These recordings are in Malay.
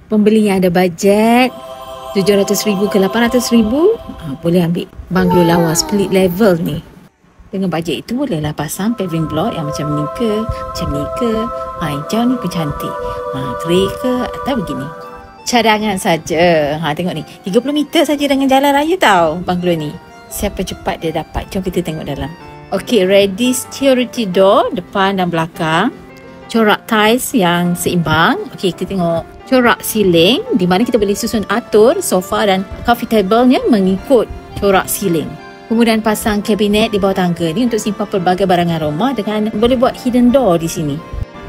Pembeli yang ada bajet 700,000 ke 800,000 boleh ambil banglo lawa split level ni. Dengan bajet itu bolehlah pasang paving block yang macam ni ke, hijau ni pun cantik, grey ke atau begini. Cadangan saja. Tengok ni, 30 meter saja dengan jalan raya tau banglo ni. Siapa cepat dia dapat. Jom kita tengok dalam. Okey, ready security door depan dan belakang. Corak tiles yang seimbang. Okey, kita tengok corak ceiling di mana kita boleh susun atur sofa dan coffee table-nya mengikut corak ceiling. Kemudian pasang kabinet di bawah tangga ni untuk simpan pelbagai barangan rumah dengan boleh buat hidden door di sini.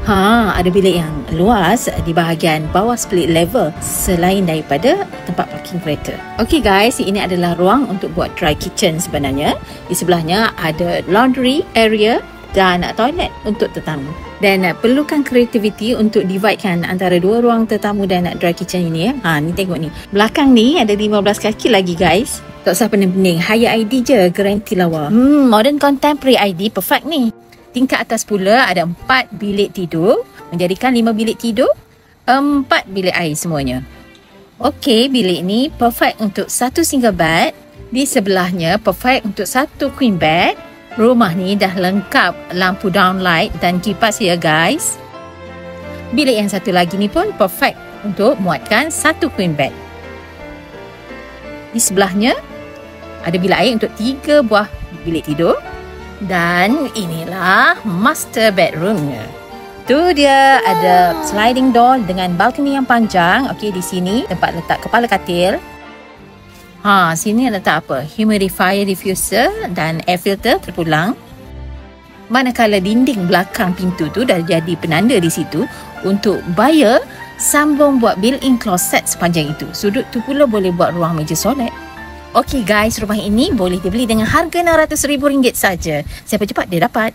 Ada bilik yang luas di bahagian bawah split level selain daripada tempat parking kereta. Okey guys, ini adalah ruang untuk buat dry kitchen sebenarnya. Di sebelahnya ada laundry area dan toilet untuk tetamu. Dan perlukan kreativiti untuk dividekan antara dua ruang tetamu dan dry kitchen ini. Ni tengok ni. Belakang ni ada 15 kaki lagi guys. Tak usah pening-pening. Hire ID je, garanti lawa. Modern contemporary ID perfect ni. Tingkat atas pula ada 4 bilik tidur, menjadikan 5 bilik tidur, 4 bilik air semuanya. Okey, bilik ni perfect untuk 1 single bed. Di sebelahnya perfect untuk 1 queen bed. Rumah ni dah lengkap lampu downlight dan kipas ya guys. Bilik yang satu lagi ni pun perfect untuk muatkan 1 queen bed. Di sebelahnya ada bilik air untuk 3 buah bilik tidur. Dan inilah master bedroomnya. Tu dia ada sliding door dengan balcony yang panjang. Okey, di sini tempat letak kepala katil. Sini letak apa? Humidifier diffuser dan air filter terpulang. Manakala dinding belakang pintu tu dah jadi penanda di situ untuk buyer sambung buat built-in closet sepanjang itu. Sudut tu pula boleh buat ruang meja solat. Okey guys, rumah ini boleh dibeli dengan harga RM600,000 saja. Siapa cepat dia dapat.